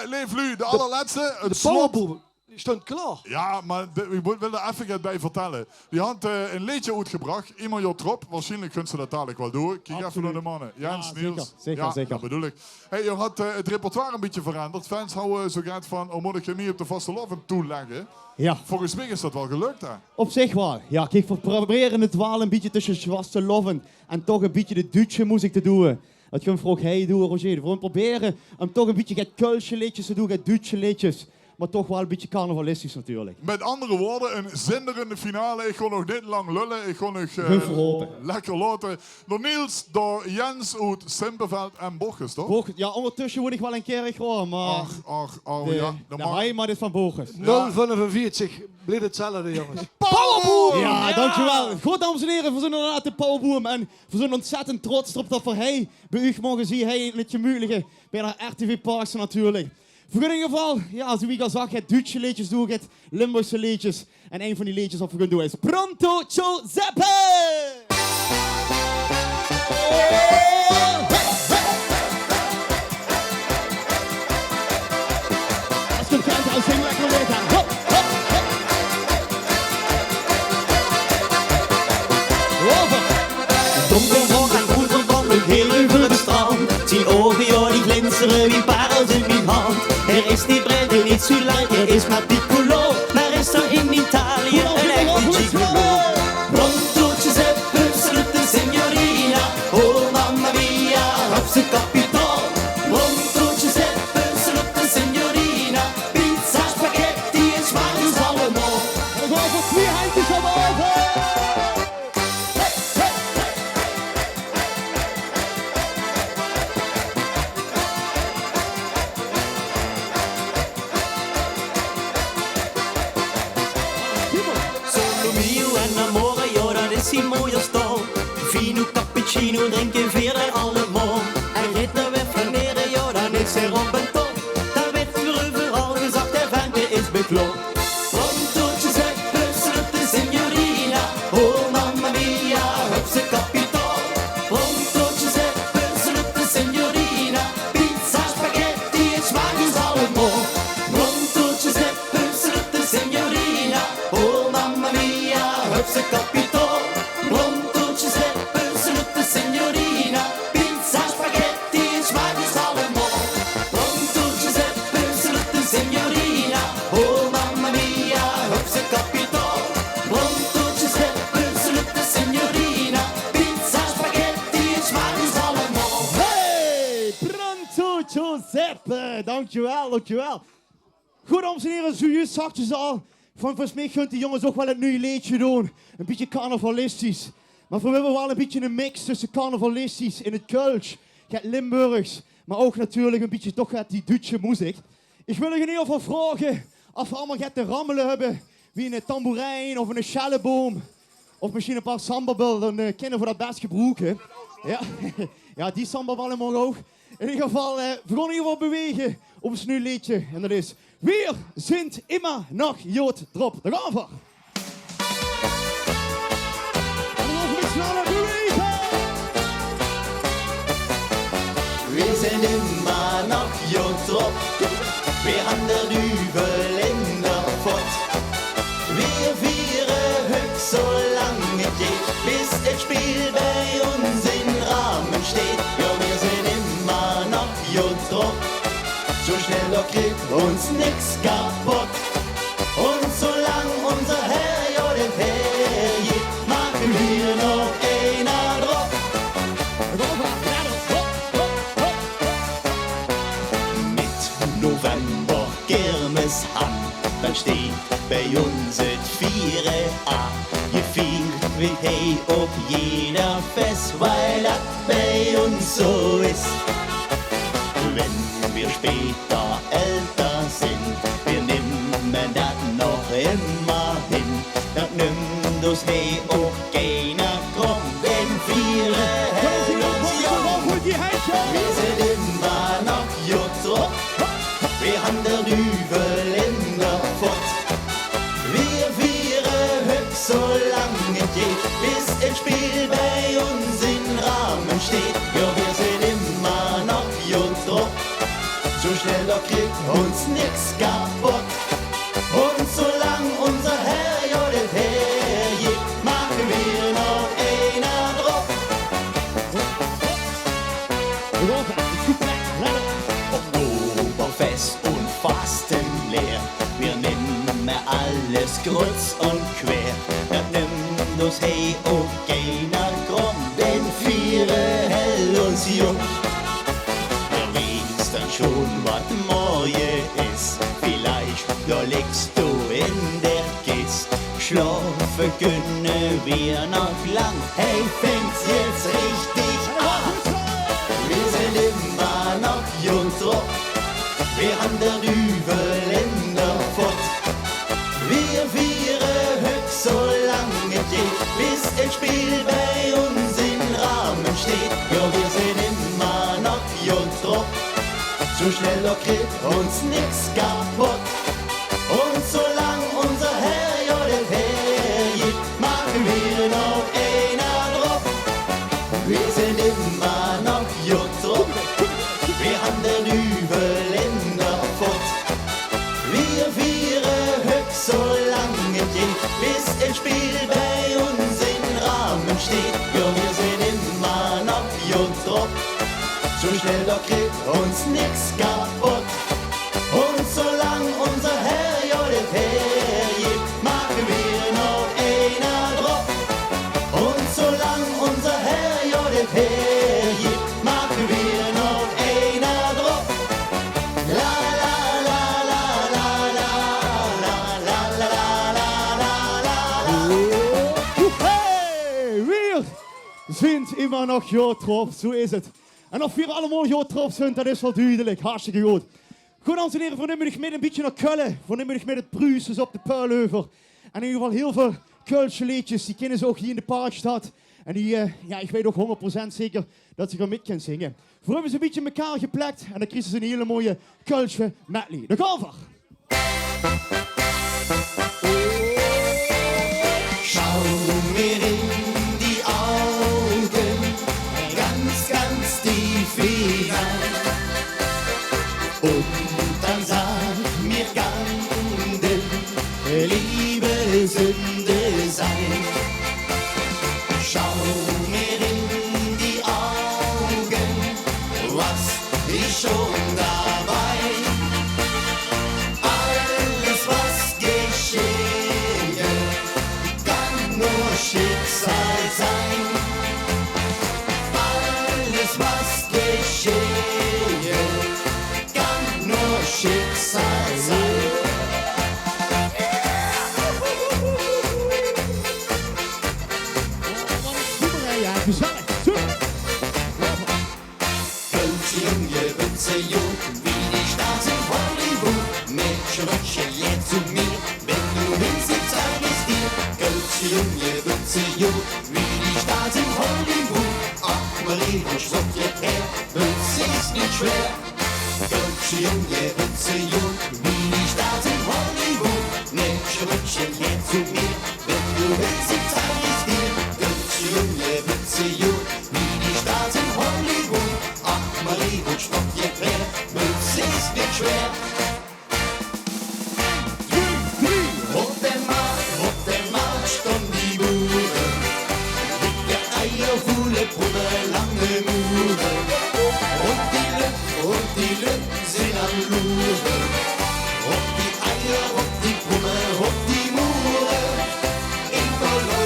Leef Lu, de allerlaatste. Het De slot. powerboom, die stond klaar. Ja, maar ik wil er even bij vertellen. Die had een liedje uitgebracht. Iemand jou trop. Waarschijnlijk kunt ze dat dadelijk wel doen. Kijk even naar de mannen. Jens, Ja, Niels. zeker. Dat bedoel ik. Hey, je had het repertoire een beetje veranderd. Fans houden zo graag van, moet ik je niet op de vaste loven toeleggen? Ja, Volgens mij is dat wel gelukt, hè? op zich wel. Ja, kijk, we proberen het wel een beetje tussen zwaste loven en toch een beetje de Duitse muziek te doen. Dat je hem vroeg, hey, doe Roger. We proberen om toch een beetje het Kölsche liedjes te doen, het Duitse liedjes. Maar toch wel een beetje carnavalistisch natuurlijk. Met andere woorden, een zinderende finale. Ik ga nog niet lang lullen. Ik ga nog lekker laten. Door Niels, door Jens uit Simpelveld en Bochus, toch? Ja, ondertussen word ik wel een keer gewoon, maar... Ja. De heimat is van Bochus. 0 van de 45. Blijft hetzelfde, jongens. Powerboom! Ja, dankjewel. Goed, dames en heren, we zijn inderdaad de Powerboom. En we zijn ontzettend trots erop dat we bij u mogen zien. In het gemütliche bij de RTVParkstad natuurlijk. Voor in ieder geval, ja, zoals ik al zag, het Duitse liedjes doe ik, het Limburgse liedjes. En een van die liedjes wat we gaan doen is Pronto Giuseppe! Als je het kent, dan zing lekker mee gaan. Hop, hop, hop. Over! Donderdag en goed verbranden, heel over de strand. Zie ogen, joh, die glinsteren wie parels in mijn hand. Er is niet breed en niet zo lang, er is maar piccolo. Maar is er in Italië een echte gigolo. Pronto Giuseppe, salute signorina. Oh mamma mia, op z'n kapitaal. Pronto Giuseppe, salute signorina. Pizza, spaghetti en smaakjes allemaal. En we gaan voor 2 handjes omhoog. Die mooie stal. Fino cappuccino drinken vieren allemaal. En rit naar weg van neren, ja, dan is er op en top. Dan werd er overal gezegd, de vente is beklopt. Pronto Giuseppe, salute signorina. Oh mamma mia, op z'n kapitaal. Pronto Giuseppe, salute signorina. Pizza, spaghetti en smaakjes allemaal. Pronto Giuseppe, salute signorina. Oh mamma mia, op z'n kapitaal. Giuseppe, dankjewel. Goed, dames en heren, zojuist zag je al. Volgens mij kunt die jongens ook wel het nieuwe liedje doen. Een beetje carnavalistisch. Maar we hebben wel een beetje een mix tussen carnavalistisch in het Kölsch, het Limburgs, maar ook natuurlijk een beetje toch die Duitse muziek. Ik wil je in ieder geval vragen of we allemaal te rammelen hebben, wie een tamboerijn of een schelleboom. Of misschien een paar sambabel, dan kennen we dat best gebruiken. Ja, ja, die sambabel omhoog. In ieder geval, we gaan in ieder geval bewegen op een nieuw liedje. En dat is Wir sind immer noch Jod drop. Daar gaan we. En dan gaan we sneller bewegen. Wir sind immer noch Jod drop. Wir haben der Dübel in der Pott. Wir vieren höchst so lange es geht, bis das Spiel bei uns in Rahmen steht. Ja, wir sind immer noch Jod drop. So schnell doch kriegt uns nix kaputt. Und solang unser Herr Jod hergeht, machen wir noch einer drauf. Mit November Kirmes an, dann steht bei uns het Viere A. Gevierd wird hey op jeder Fest, weil das bei uns so ist. Wenn wir später älter sind, wir nehmen das noch immer hin. Das nimmt uns hey auch keiner krumm, denn wir hält uns jung. Wir sind immer noch Jod drop, wir haben der Dübel in der Pott. Wir vieren höchst so lange es geht, bis das Spiel bei uns in Rahmen steht. Ja, wir sind immer noch Jod drop. So so schnell da kriegt uns nix kaputt. Und solang unser Herr ja das hergibt, machen wir noch einer drauf. Oktoberfest und Fastenleer, wir nehmen alles kreuz und quer. Das nimmt uns hey und keiner krumm, denn viele hell uns jung. Wir wissen dann schon, was morgen ist, vielleicht da liegst du in der Kiste. Schlafen können wir noch lang, hey, fängt's jetzt richtig an. Wir sind immer noch jung drauf, wir haben der Übelländer fort. Wir vieren höchst so lange geht, bis ein Spiel bei uns im Rahmen steht. Ja, wir sind immer noch jung drauf, so schnell da kriegt uns nix kaputt. Und solang unser Herr ja das hergibt, machen wir noch einer drauf. Wir sind immer noch jung drauf, wir haben den Übelländer fort. Wir vieren höchst so lange geht, bis ein Spiel bei uns im Rahmen steht. Ja, wir sind immer noch jung drauf, so schnell da kriegt uns nix kaputt. Und solang unser Herr ja das hergibt, machen wir noch einer drauf. Und solang unser Herr ja das hergibt, machen wir noch einer drauf. La la la la la la la la la la la. Hey, wir sind immer noch hier drauf, so ist het. En of we allemaal hier drauf zijn, dat is wel duidelijk. Hartstikke goed. Goed, dames en heren, we nemen nog mee een beetje naar Köln. We nemen nog mee het Pruisers op de Puilheuvel. En in ieder geval heel veel Kölsche liedjes, die kennen ze ook hier in de Parkstad. En die, ja, ik weet ook 100% zeker dat ze gaan mee kunnen zingen. Voor hebben ze een beetje elkaar geplakt en dan krijgen ze een hele mooie Kölsche medley. De cover! Schau mir in die Augen, ganz, ganz tief hinein. Und dann sag mir, kann denn Liebe Sünde sein? Schau mir in die Augen, was ist schon dabei? Alles, was geschehen, kann nur Schicksal sein. Alles, was geschehen, kann nur Schicksal sein. Ja, gezellig. Kölsche Junge, Witze, Jung, wie die Stars in Hollywood. Mädchen, Röckchen, lädt zu mir, wenn du hinsiehst, zeig es dir. Kölsche Junge, Witze, Jung, wie die Stars in Hollywood. Ach, Marie, wo schrumpft ihr her, Witze ist nicht schwer. Kölsche Junge, Witze, Jung, wie die Stars in Hollywood. Mädchen, Röckchen, lädt zu mir, wenn du hinsiehst, zeig es dir. Kölsche Junge, Witze, Jung, wie die Stars in Hollywood. Ach, Marie, wo schrumpft ihr her, Witze ist nicht schwer. Op der Markt stond die Boeren, dicke Eier, voele Brummen, lange Muren. Und die Lück sind am Luren. Op die Eier, op die Brummen, op die Muren. In Kolonia.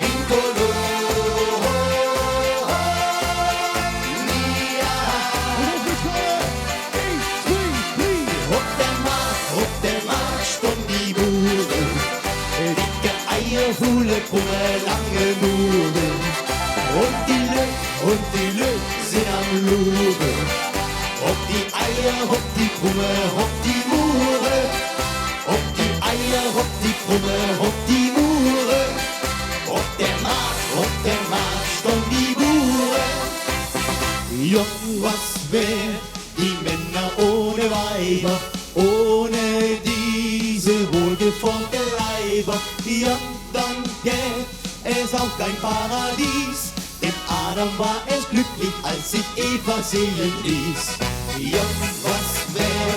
In Kolonia. Op der Markt stond die Boeren, dicke Eier, voele Brummen, lange Muren. Und die Lück sind am Luren. Op die Eier, op die Brummen, op die Muren. Op die Eier, op die Brummen, op die Muren. Op der Markt stond die Boeren. Jong, was wär die Männer ohne Weiber, ohne diese wohlgeformte Leiber? Ja, dann gäb ist auch kein Paradies. Dem Adam war es glücklich, als sich Eva sehen ließ. Ja, was wär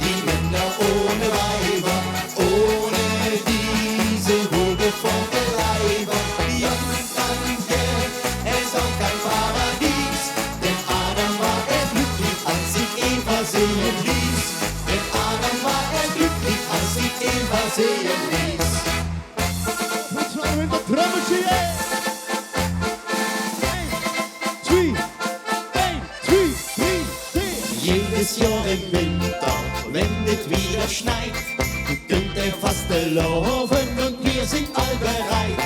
die Männer ohne Weiber, ohne diese wohlgeformte Leiber? Ja, danke, es ist auch kein Paradies. Dem Adam war es glücklich, als sich Eva sehen ließ. Dem Adam war es glücklich, als sich Eva sehen ließ. Was war mit der Trommelchen? 1, 2, 3, 4. Jedes Jahr im Winter, wenn es wieder schneit, könnt ihr fast laufen und wir sind all bereit.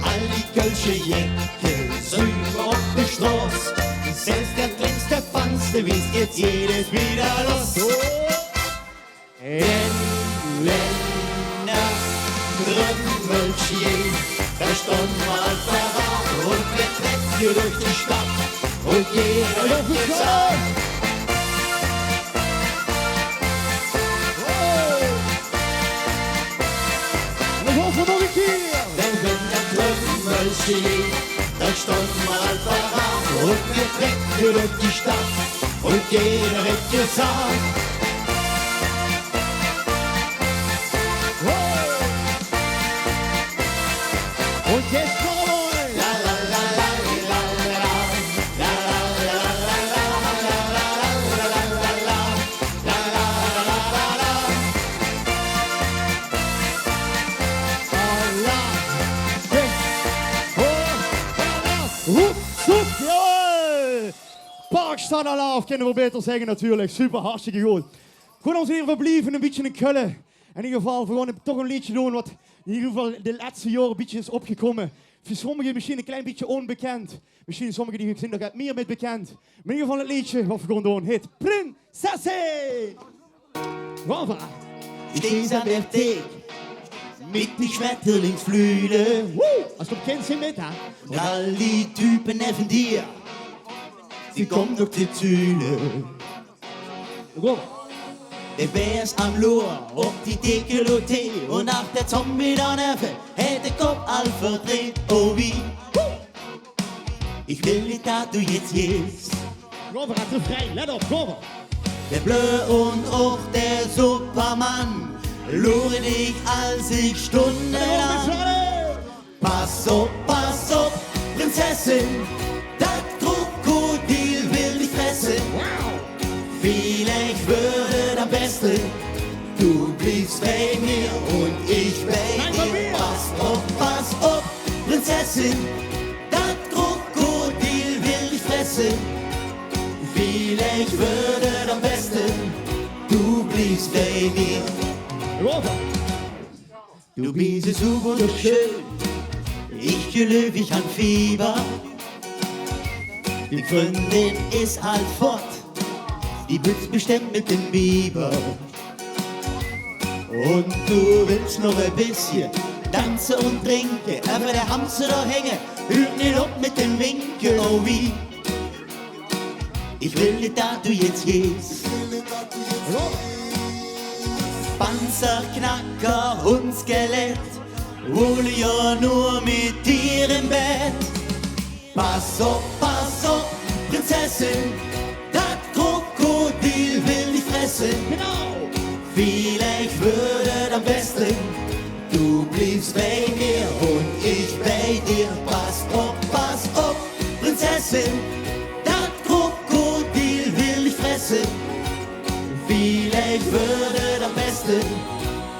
All die Kölsche Jäcke sind auf der Straße, selbst der kleinste Panster wisst jetzt jedes wieder los. Denn wenn das Trümmelchen, da stand mal verrat und wir treffen hier durch die Stadt und jeder wird gesagt. Da stand mal verrat und wir treffen durch die Stadt und jeder wird gesagt. Und jetzt noch einmal. La la la la la la la la la Parkstad Alaaf, kunnen we beter zeggen natuurlijk. Super, hartstikke goed. Goed, ons hier verblijven een beetje in Köln. In ieder geval, we gaan toch een liedje doen wat in ieder geval de laatste jaren een beetje is opgekomen. Voor sommigen misschien een klein beetje onbekend. Misschien sommigen die zijn er meer mee bekend. Maar in ieder geval het liedje wat we gaan doen heet Prinsesse. Rava. Stehst an der Thek mit die Schmetterlingsflügel. Als du kennst, sind mit, hè? Und all die Typen neben dir, sie kommen durch die Züle. Rava. Der Bär ist am Lohr, ob die Dekolleté und nach der Zombie dann hätte Kopf all verdreht, oh wie. Ich will nicht, dass du jetzt gehst. Rava, hat du frei, let op, Rava. Der Bleu und auch der Superman lure dich als ich stundenlang. Pass auf, Prinzessin, das Krokodil will dich fressen. Vielleicht würde am besten, du bliebst bei mir und ich bei dir. Pass auf, Prinzessin, das Krokodil will dich fressen. Vielleicht würde am besten, du bliebst bei mir. Du bist so wunderschön, ich gelöbe ich an Fieber. Die Freundin ist halt fort, die blitzt bestimmt mit dem Biber. Und du willst noch ein bisschen tanzen und trinken, aber der Hamster da hängen, hört nicht auf mit dem Winken, oh wie. Ich will nicht, dass du jetzt gehst. Panzerknacker und Skelett, wohl ja nur mit dir im Bett. Pass auf, Prinzessin, das Krokodil will dich fressen. Genau. Vielleicht würde am besten, du bliebst bei mir und ich bei dir. Pass auf, Prinzessin, das Krokodil will dich fressen. Vielleicht würde am besten,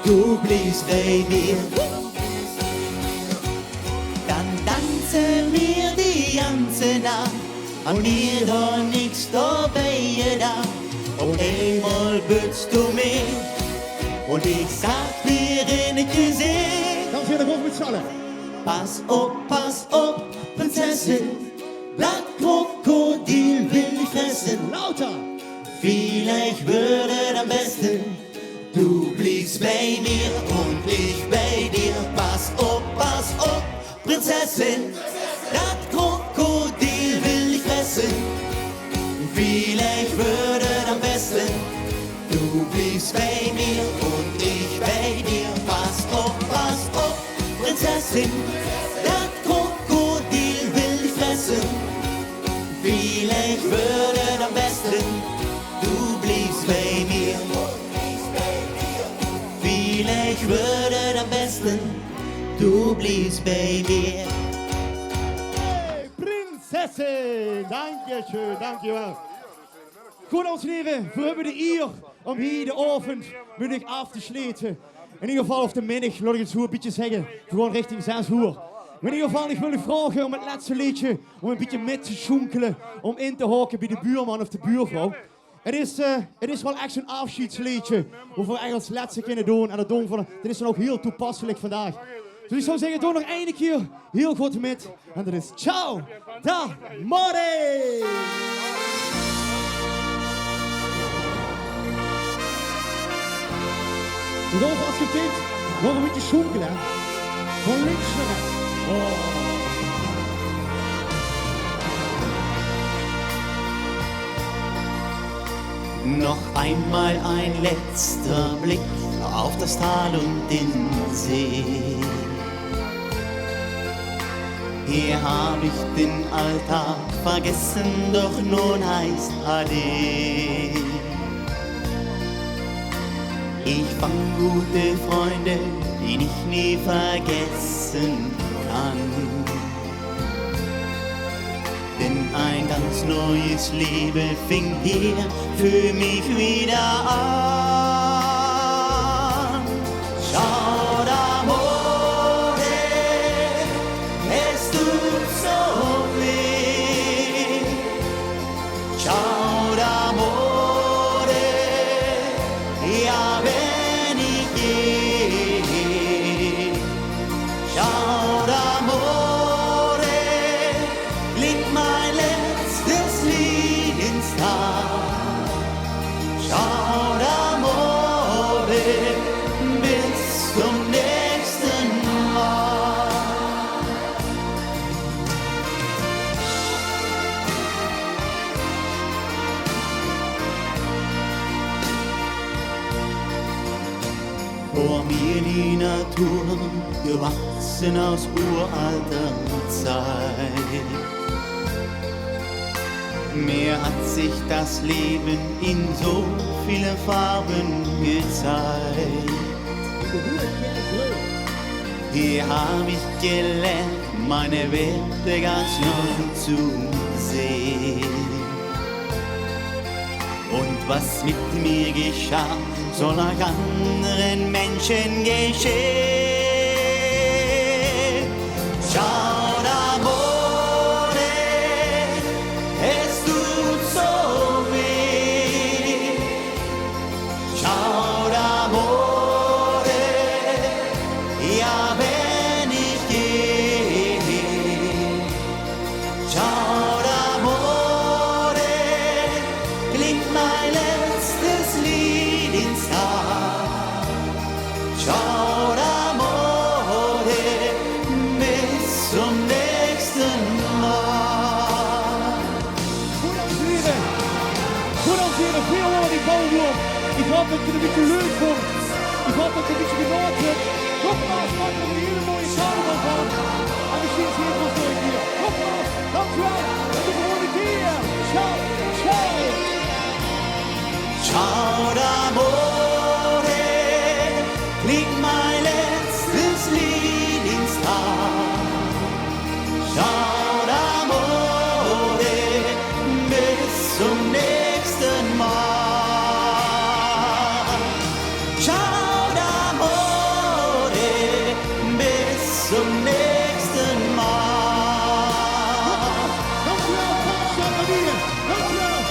du bliebst bei mir. Dann tanzen wir die ganze Nacht und mir doch nix dabei da. Und einmal bützt du mich und ich sag dir in die Gesicht. Ganz wieder hoch mit Schalle. Pass auf, Prinzessin, das Krokodil will dich fressen. Lauter. Vielleicht würde am besten, du bliebst bei mir und ich bei dir. Pass auf, Prinzessin, das Krokodil will dich fressen. Vielleicht würde am besten, du bliebst bei mir und ich bei dir. Pass auf, Prinzessin, das Krokodil vielleicht würde am besten, du bliebst bei mir. Hey, Prinzessin, dankjewel, dankjewel. Goed, dames en heren, we hebben de eer om hier de avond met u af te sluiten. In ieder geval, of de middag, laat ik het zo een beetje zeggen, gewoon richting 6 uur. Maar in ieder geval, ik wil u vragen om het laatste liedje, om een beetje met te schonkelen, om in te haken bij de buurman of de buurvrouw. Het is wel echt zo'n afscheidsliedje, wat we eigenlijk als laatste kunnen doen. En dat is dan ook heel toepasselijk vandaag. Dus ik zou zeggen, doe nog één keer heel goed met. En dat is ciao, da, Mori! We gaan als je vindt, nog een beetje schonkelen. Van links naar rechts. Oh. Noch einmal ein letzter Blick auf das Tal und den See. Hier hab ich den Alltag vergessen, doch nun heißt Ade. Ich fand gute Freunde, die ich nie vergessen kann. Denn ein ganz neues Leben fing hier für mich wieder an. Schau d'amore, es tut so weh. Schau d'amore, ja wenn ich gehe. Schau d'amore, liegt mein letztes Lied ins Tal. Schau d'amore, bis zum nächsten Mal. Vor mir die Natur, gewachsen aus uralter Zeit. Mir hat sich das Leben in so viele Farben gezeigt. Hier hab ich gelernt, meine Werte ganz neu zu sehen. Und was mit mir geschah, soll auch anderen Menschen geschehen. Schau d'amore, es tut so weh. Schau d'amore, ja wenn ich gehe. Schau d'amore, klingt mein letztes Lied ins Tal. Schau d'amore, bis zum nächsten Mal. Goed, dames en heren, veel hoor die bouwwoord. Ik hoop dat je het een beetje leuk vond. Ik hoop dat je een beetje genoten hebt. Nogmaals, maak er een hele mooie carnaval van. En misschien zie je het nog een keer. Nogmaals, dankjewel. En tot de volgende keer. Ciao, ciao. Schau d'amore, klingt mein letztes Lied ins Tal. Schau d'amore, bis zum nächsten Mal. Schau d'amore, bis zum nächsten Mal. Dankjewel, Parkstad Dankjewel. Dankjewel.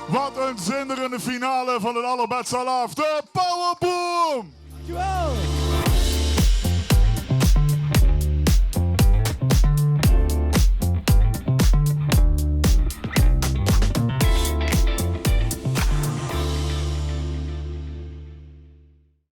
Wat een zinderende finale van het Allerbetste Alaaf. De Powerboom! Dankjewel.